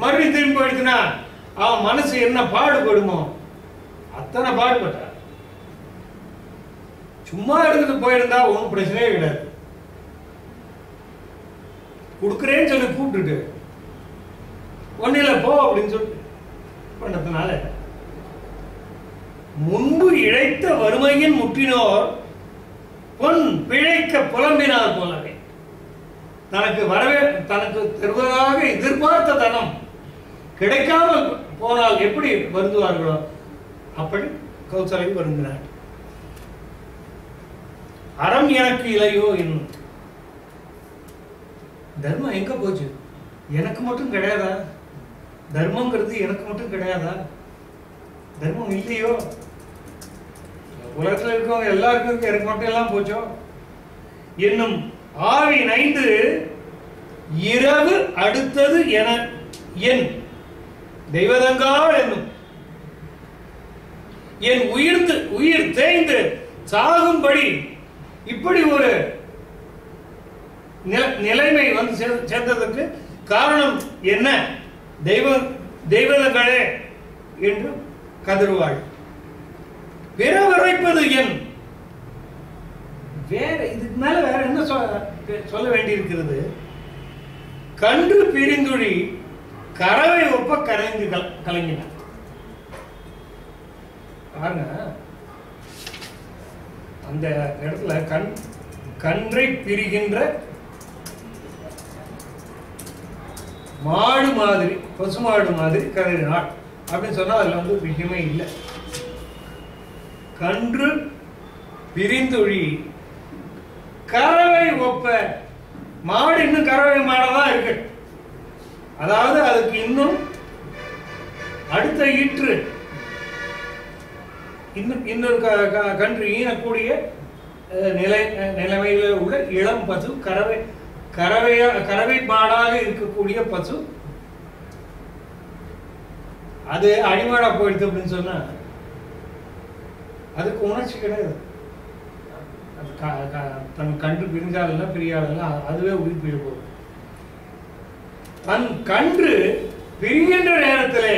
மறுபடியும் திரும்பி போயிடுச்சுன்னா அவன் மனசு என்ன பாடுபடுமோ அத்தனை பாடுபட்ட. சும்மா எடுத்துட்டு போயிருந்தா ஒன்றும் பிரச்சனையே கிடையாது. கொடுக்குறேன்னு சொல்லி கூப்பிட்டுட்டு ஒன்னில போ அப்படின்னு சொல்லிட்டு பண்ணதுனால முன்பு இழைத்த வறுமையின் முற்றினோர் பொன் பிழைக்க புலம்பினார் போலவே தனக்கு தருவதாக எதிர்பார்த்த தனம் கிடைக்காமல் போனால் எப்படி வருந்துவார்களோ அப்படி கௌசலை வருந்தினார். அறம் எனக்கு இலையோ என்னும். தர்மம் எங்க போச்சு? எனக்கு மட்டும் கிடையாதா? தர்மங்கிறது எனக்கு மட்டும் கிடையாதா? தர்மம் இல்லையோ? உலகத்தில் இருக்கவங்க எல்லாருக்கும் எனக்கு மட்டும் எல்லாம் போச்சோ என்னும் ஆவி நைந்து இரவு அடுத்தது என என் தெய்வதங்காள் என்னும் என் உயிர் தேய்ந்து சாகும்படி இப்படி ஒரு நிலைமை வந்து சேர்ந்ததற்கு காரணம் என்ன? தெய்வதங்களே என்று கதறுவாள். பிறவரைப்பது என். வேற இதுக்கு மேல வேற என்ன சொல்ல வேண்டியிருக்கிறது? கன்று பிரிந்துழி கறவை ஒப்ப கரைந்து கலங்கினார். பாருங்க, அந்த இடத்துல கன்றை பிரிகின்ற மாடு மாதிரி, பசுமாடு மாதிரி கதறினாள் அப்படின்னு சொன்னா அதுல வந்து விஷயமே இல்லை. கன்று பிரிந்துழி கறவை ஒப்ப. மாடு இன்னும் கறவை மாடதான் இருக்கு. அதாவது அதுக்கு இன்னும் அடுத்த ஈற்று இன்னொரு கன்று ஈனக்கூடிய நிலைமையில உள்ள இளம் பசு கறவை மாடாக இருக்கக்கூடிய பசு அது அடிமாடா போயிடுது அப்படின்னு சொன்னா அதுக்கு உணர்ச்சி கிடையாது. தன் கன்று பிரிஞ்சாலும் பிரியாதெல்லாம் அதுவே உயிர் பிரிய போகுது. தன் கன்று பிரிகின்ற நேரத்தில்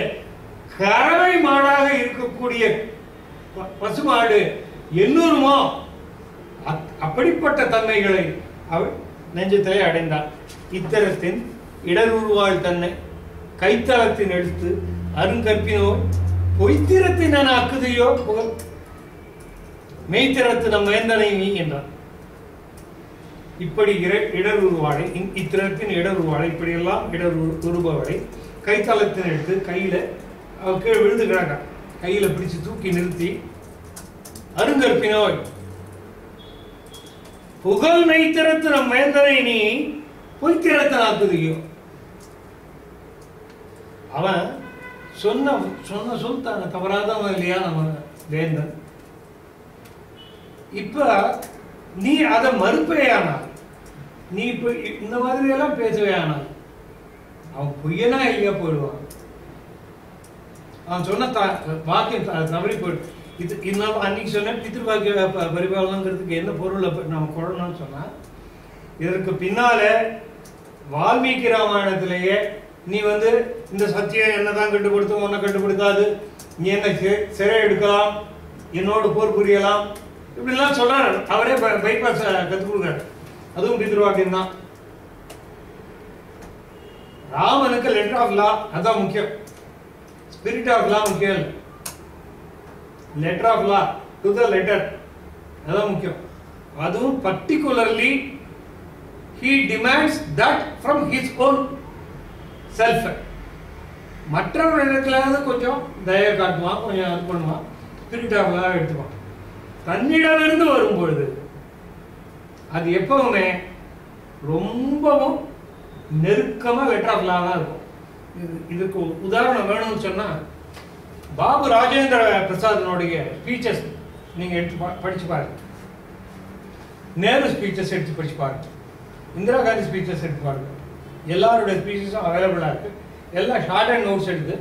கறவை மாடாக இருக்கக்கூடிய பசுமாடு எண்ணூறுமோ அப்படிப்பட்ட தன்மைகளை அவள் நெஞ்சத்திலே அடைந்தாள். இத்தரத்தின் இடருருவாள் தன்னை கைத்தளத்தின் எடுத்து அருங்கற்பினோர் பொய்த்திரத்தின் அக்குதையோ புகழ் மெய்த்திறத்து நம் வேந்தனை நீ என்றான். இப்படி இடருருவாளை, இத்திரத்தின் இடருருவாளை, இப்படியெல்லாம் இடருருபவளை கைத்தளத்தின் எடுத்து கையில அவள் கீழே விழுந்து கிடக்க கையில பிடிச்சு தூக்கி நிறுத்தி அருங்கற்பினோய் புகழ் மெய்த்திறத்து நம் வேந்தனை நீ பொய்த்திறத்தை ஆக்குதையோ. அவன் சொன்ன சொல் தவறாதவன் இல்லையா நம்ம வேந்தன்? இப்ப நீ அதை மறுப்பேயானால், நீ இப்ப இந்த மாதிரி எல்லாம் பேசுவேயானால் அவன் பொய்யனா இல்லையா போயிடுவான். அவன் சொன்ன வாக்கியம் தவறி போயிடு. இது இன்னும் அன்னைக்கு சொன்ன பித்ருவாக்கிய பரிபாலனங்கிறதுக்கு என்ன பொருள் நம்ம கொள்ளணும்னு சொன்னா, இதற்கு பின்னால வால்மீகி ராமாயணத்திலேயே நீ வந்து இந்த சத்தியம் என்னதான் கட்டுப்படுத்தும், உன்னை கட்டுப்படுத்தாது, நீ என்ன சிறை எடுக்கலாம், என்னோடு போர் புரியலாம், இப்படிலாம் சொல்றாரு. அவரே பைபாஸ் கற்றுக் கொடுக்குறாரு. அதுவும் பித்ருவாக்கியம் தான். ராமனுக்கு லெட்டர் ஆஃப் லா அதான் முக்கியம். ஸ்பிரிட் ஆஃப் லா முக்கியம் இல்லை. Letter of law to the letter அதான் முக்கியம். அதுவும் particularly he demands that from his own self. மற்றவர்களிடத்திலாவது கொஞ்சம் தயை காட்டுவான், கொஞ்சம் இது பண்ணுவான், ஸ்பிரிட் ஆஃப் லா எடுத்துவான். தன்னிடமிருந்து வரும்பொழுது அது எப்பவுமே ரொம்பவும் நெருக்கமா லெட்டர் ஆஃப் லா தான் இருக்கும். இதுக்கு உதாரணம் வேணும்னு சொன்னா, பாபு ராஜேந்திர பிரசாதனுடைய ஸ்பீச்சஸ் நீங்க எடுத்து படிச்சு பாருங்க. நேரு ஸ்பீச்சஸ் எடுத்து படிச்சு பாருங்க. இந்திரா காந்தி ஸ்பீச்சஸ் எடுத்து பாருங்க. எல்லாருடைய ஸ்பீச்சஸும் அவைலபிளா இருக்கு. எல்லாம் ஷார்ட் அண்ட் நோட்ஸ் எடுத்து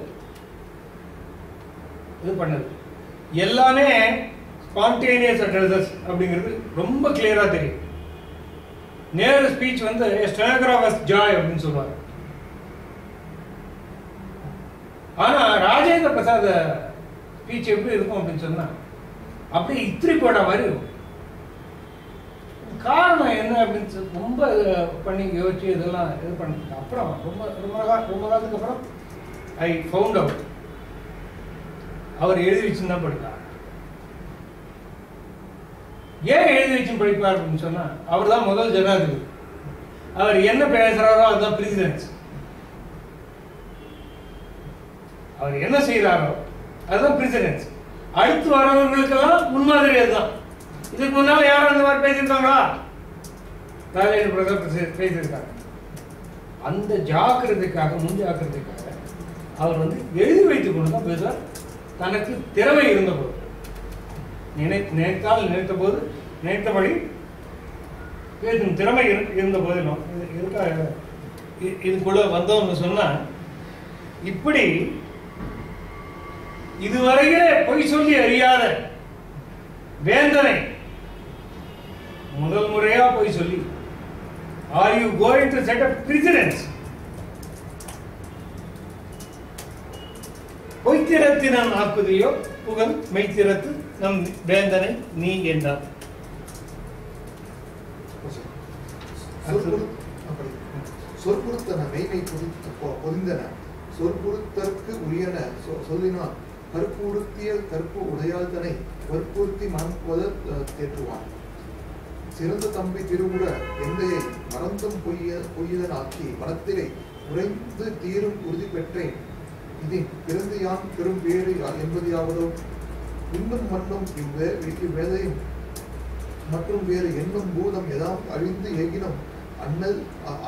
இது பண்ணது எல்லாமே ஸ்பான்டேனியஸ் அட்ரஸஸ் அப்படிங்கிறது ரொம்ப கிளியரா தெரியும். நேரு ஸ்பீச் வந்து ஸ்டெனோகிராஃபர்ஸ் ஜாய் அப்படின்னு சொல்லுவாங்க. ராஜேந்திர பிரசாத் ஸ்பீச் எப்படி இருக்கும் அப்படின்னு சொன்னா அப்படியே இத்திரி போட மாதிரி இருக்கும். காரணம் என்ன அப்படின்னு ரொம்ப பண்ணி யோசிச்சு இதெல்லாம் இது பண்ணதுக்கு அப்புறம் ரொம்ப காலத்துக்கு அப்புறம் ஐ ஃபவுண்ட் அவுட் அவர் எழுதி வச்சுன்னு தான் படிப்பார். ஏன் எழுதி வச்சுன்னு படிப்பார் அப்படின்னு சொன்னா அவர் தான் முதல் ஜனாதிபதி. அவர் என்ன பேசுறாரோ அதுதான் பிரசிடென்சி. அவர் என்ன செய்யறாரோ அதுதான் பிரசிடென்சி. அடுத்து வரவர்களுக்கெல்லாம் முன்மாதிரி அதுதான். இதுக்கு முன்னால யாரும் அந்த மாதிரி பேசியிருக்காங்களா? ராஜேந்திர பிரசாத் பேசியிருக்காங்க. அந்த ஜாக்கிரதைக்காக முன்ஜாக்கிரதைக்காக அவர் எழுதி வைத்துக் கொண்டு தான் பேசுவார். தனக்கு திறமை இருந்த போது நினைத்தால் நினைத்த போது நினைத்தபடி பேசும் திறமை இருந்த போதிலும் இதுக்குள்ள வந்தோம்னு சொன்னா இப்படி இதுவரையே பொய் சொல்லி அறியாத வேந்தனை முதல் முறையா போய் சொல்லி are you going to set up precedents? பொய்த்திரத்தினம் ஆக்குதையோ புகழ் மெய்த்திரத்து நம் வேந்தனை நீ என்றார். சொற்பொருத்தன மெய்மை பொதிந்தன சொற்பொருத்தற்கு உரியன சொல்லினான் கற்புறுத்திய கற்பு உடையாள்தனை வற்புறுத்தி மனப்புவத தேற்றுவான். சிறந்த தம்பி திருவுட எந்தையை மறந்தும் பொய்யதனாக்கி மனத்திலே உறைந்து தீரும் உறுதி பெற்றேன். இதில் பிறந்து யான் பெரும் வேறு என்பது யாவதோ இன்னும் மண்ணும் இவ்வேதையும் மற்றும் வேறு என்னும் பூதம் எதாம் அழிந்து ஏகினும்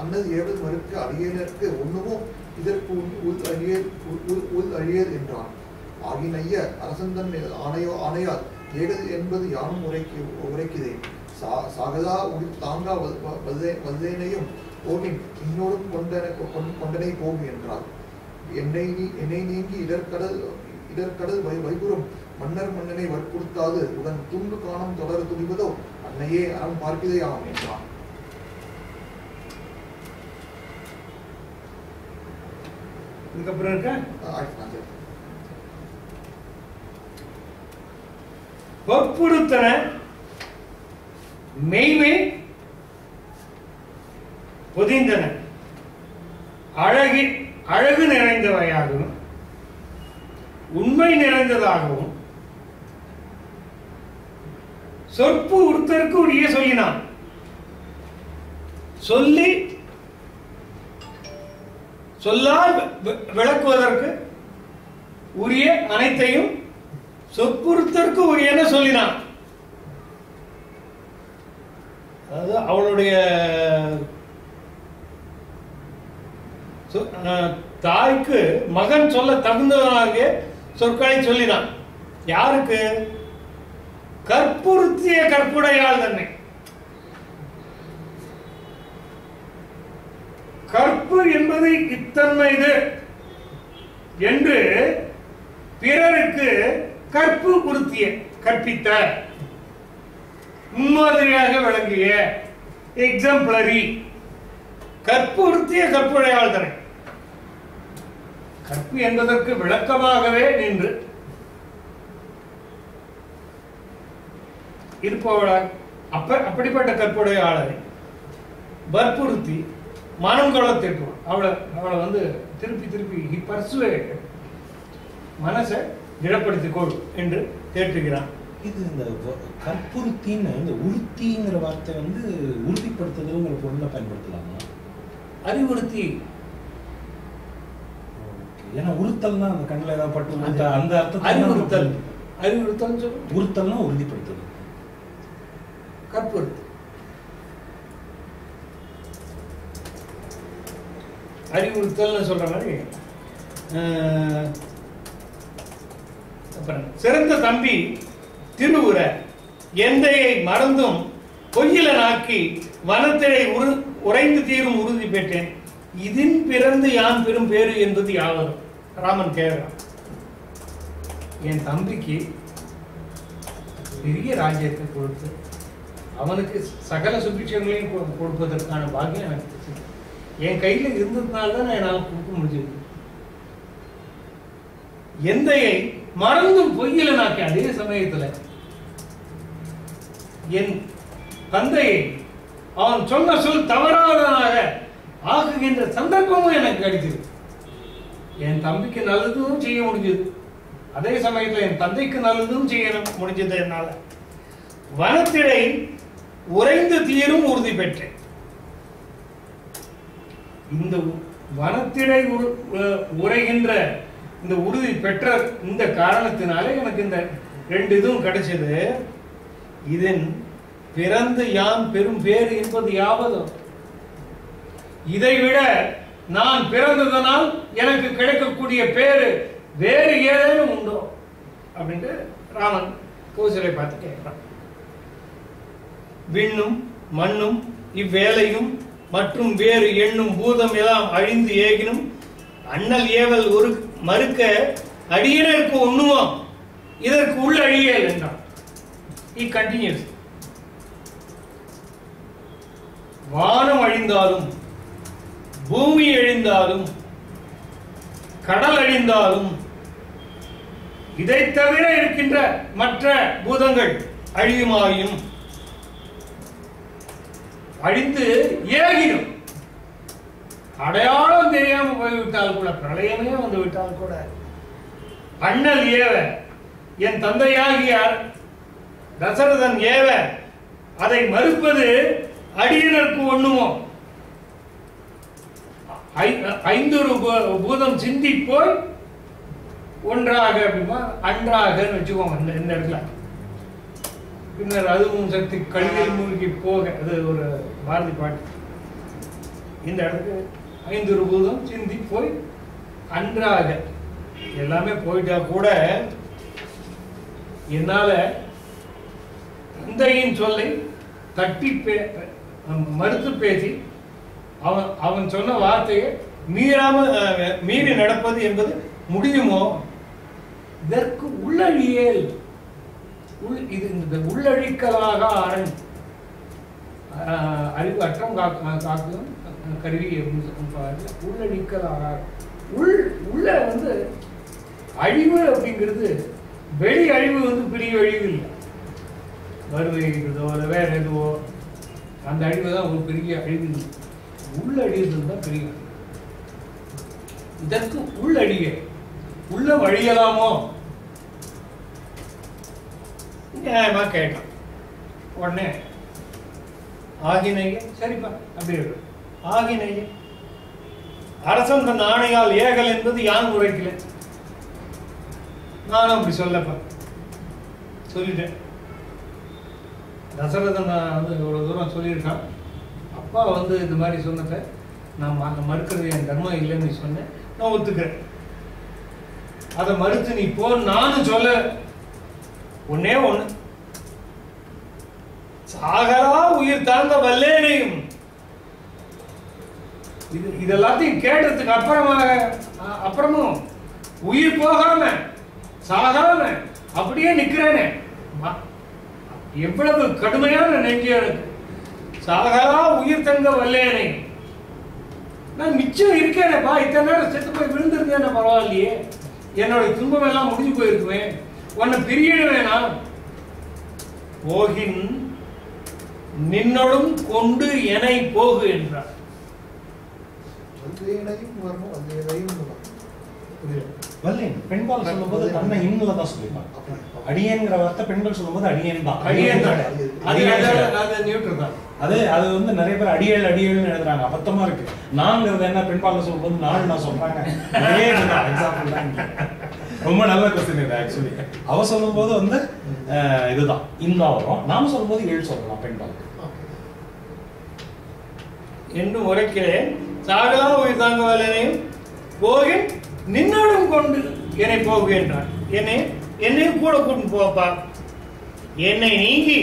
அன்னது ஏவல் மறுக்க அடியேனருக்கு ஒண்ணுமோ இதற்கு உள் அழியது என்றான். ஆகினைய அரசந்தன் ஆணையால் ஏகது என்பது யானும் உரைக்கிறேன். சாகதா தாங்கா வல்லேனையும் போகின் இன்னோடும் கொண்டனை போகும் என்றார். என்னை நீங்கி இடர்கடல் வைகுறும் மன்னனை வற்புறுத்தாது உடன் துண்டு காணம் தொடர துணிவதோ அன்னையே அறம் பார்க்கிறதே ஆகும் என்றான். இதுக்கப்புறம் இருக்க வற்புறுத்தன மெய்மை பொதிந்தன அழகு நிறைந்தவையாகவும் உண்மை நிறைந்ததாகவும் சொற்பு உறுத்தற்கு உரிய சொல்லினான். சொல்லி சொல்லால் விளக்குவதற்கு உரிய அனைத்தையும் சொற்புறுத்தற்கு உரியன சொல்லினான். அதாவது அவளுடைய தாய்க்கு மகன் சொல்ல தகுந்தவனாக சொற்களை சொல்லினான். யாருக்கு? கற்புறுத்திய கற்புடையாள் தன்னை. கற்பு என்பது இத்தன்மைது என்று பிறருக்கு கற்பு உறுத்திய கற்பித்த முன்மாதிரியாக விளங்கிய எக்ஸாம்பிளரி கற்புறுத்திய கற்புடையாள் தன்னை. கற்பு என்பதற்கு விளக்கமாகவே நின்று இருப்பவளாக அப்படிப்பட்ட கற்புடைய ஆளை வற்புறுத்தி மனம் கொள்ளத்திருப்பான். அவளை திருப்பி பர்சுவேட் மனசை திடப்படுத்திக்கொள் என்று தேற்றுகிறான். இது இந்த கற்புறுத்தின்னு இந்த உறுத்திங்கிற வார்த்தை உறுதிப்படுத்துதல்ங்கிற பொருளை பயன்படுத்தலாமா? அறிவுறுத்தி. ஏன்னா உறுத்தல்னா அந்த கண்ணில் ஏதாவது பட்டு அந்த அர்த்தம். அறிவுறுத்தல் சொல்லு. உறுத்தல்னா உறுதிப்படுத்துதல். கற்புறுத்தி அறிவுறுத்தல் சொல்ற மாதிரி. சிறந்த தம்பி திருவுர எந்தையை மறந்தும் பொய்யிலனாக்கி வனத்திடை உறைந்து தீரும் உறுதி பெற்றேன். இதின் பிறந்து யான் பெரும் பேரு என்பது யாவரும். ராமன் கேட்கிறான், என் தம்பிக்கு பெரிய ராஜ்யத்தை கொடுத்து அவனுக்கு சகல சுபிட்சங்களையும் கொடுப்பதற்கான பாக்கியம் எனக்கு என் கையில் இருந்ததுனால தான் என்னால் கொடுக்க முடிஞ்சது. எந்தையை மறந்தும் பொய்யிலனாக்கி அதே சமயத்துல என் தந்தையை அவன் சொன்ன சொல் தவறாதனாக ஆக்குகின்ற சந்தர்ப்பமும் எனக்கு கிடைச்சது. என் தம்பிக்கு நல்லதும் செய்ய முடிஞ்சது, அதே சமயத்தில் என் தந்தைக்கு நல்லதும் செய்ய முடிஞ்சது. என்னால வனத்திடை உறைந்து தீரும் உறுதி பெற்றேன். இந்த வனத்திடை உரைகின்ற இந்த உறுதி பெற்ற இந்த காரணத்தினாலே எனக்கு இந்த 2 இதுவும் கிடைச்சது. இதன் பிறந்து யான் பெரும் பேறு என்பது யாவதோ, இதைவிட நான் பிறந்ததனால் எனக்கு கிடைக்கக்கூடிய பேரு வேறு ஏதேனும் உண்டோ அப்படின்ட்டு ராமன் கோசலை பார்த்து கேட்கிறான். விண்ணும் மண்ணும் இவ்வேலையும் மற்றும் வேறு எண்ணும் பூதம் எல்லாம் அழிந்து ஏகினும் அண்ணல் ஏவல் ஒரு மறுக்க அடியனருக்கு ஒண்ணுவோம் இதற்கு உள்ள அழியல் என்றான். He continues. வானம் அழிந்தாலும் பூமி அழிந்தாலும் கடல் அழிந்தாலும் இதை தவிர இருக்கின்ற மற்ற பூதங்கள் அழியுமாயும் அழிந்து ஏகினும் அடையாளம் தெரியாம போய்விட்டால் கூட, பிரளயமே வந்து விட்டால் கூட, அண்ணல் ஏவ என் தந்தையாகிய தசரதன் ஏவ அதை மறுப்பது அடியனருக்கு ஒண்ணுமோ. 5 பூதம் சிந்தி போய் ஒன்றாக அப்படிமா அன்றாக வச்சுக்கோங்க இந்த இடத்துல. பின்னர் அதுவும் சக்தி கல்வியில் மூழ்கி போக, அது ஒரு பாரதி பாட்டு. இந்த இடத்துக்கு 5 பூதம் சிந்தி போய் அன்றாக எல்லாமே போயிட்டா கூட என்னால தந்தையின் சொல்லை தட்டி மறுத்து பேசி அவன் சொன்ன வார்த்தையை மீறி நடப்பது என்பது முடியுமோ? இதற்கு உள்ளழியேல், இது இந்த உள்ளழிக்கலாக அரண் அறிவு அற்றம் காக்கும் கருவி அப்படின்னு உள்ளழிக்கலாக உள்ள வந்து அழிவு அப்படிங்கிறது வெளி அழிவு வந்து பெரிய அழிவு இல்லை. வருவைகிறதோ இல்லை வேற எதுவோ அந்த அழிவு தான் ஒரு பெரிய அழிவு. உள்ளழிவு தான் பெரிய அழிவு. இதற்கு உள்ளழிய உள்ள வழியலாமோ நியாயமா கேட்டான். உடனே ஆகினைய சரிப்பா அப்படி இருக்கு. ஆகினைய அரசன் தன் ஆணையால் ஏகல் என்பது யான் உரைக்கல, நானும் அப்படி சொல்லப்பா சொல்லிட்டேன். தசரதன் வந்து ஒரு தூரம் சொல்லியிருக்கான். அப்பா வந்து இந்த மாதிரி சொன்னதை நான் மறுக்கிறது என் தர்மம் இல்லைன்னு சொன்னேன், நான் ஒத்துக்கிறேன். அதை மறுத்து நீ போ நானும் சொல்ல. ஒன்னே ஒண்ணு, சாகரா உயிர் தாழ்ந்த வல்லேனையும் இதெல்லாத்தையும் கேட்டதுக்கு அப்புறமும் உயிர் போகாம சாகாம அப்படியே நிக்கிறேனே, எவ்வளவு கடுமையான நெஞ்சு எனக்கு. சாகரா உயிர் தங்க வல்லேனை, நான் மிச்சம் இருக்கேனப்பா. இத்தனை நேரம் செத்து போய் விழுந்திருந்தேன், பரவாயில்லையே, என்னோட துன்பம் எல்லாம் முடிஞ்சு போயிருக்குமே, உன்னை பிரியணுவேனா? போகின் நின்னோடும் கொண்டு எனை போகு என்றார். பெண்பால் சொல்லும்போது தன்னை இன்னுல தான் சொல்லிப்பாங்க. அடியேங்கிற வார்த்தை பெண்கள் சொல்லும்போது அடியேன் தான். அது வந்து நிறைய பேர் அடியேள் அடியேள்னு எழுதுறாங்க, அபத்தமா இருக்கு. நான்கிறது என்ன பெண்பால் சொல்லும்போது நாலு நான் சொல்றாங்க. ரொம்ப நல்ல கொஸ்டின் இது. ஆக்சுவலி அவ சொல்லும் போது வந்து இதுதான் இந்த வரும், நாம சொல்லும் போது ஏழு சொல்லலாம் பெண்பால் என்று உரைக்கிறேன். சாகலா உயிர் தாங்க வல்லேனையும் போகின் நின்னோடும் கொண்டு என்னை போகுகின்றான். என்னையும் கூட கூட்டு போப்பா. என்னை நீங்கி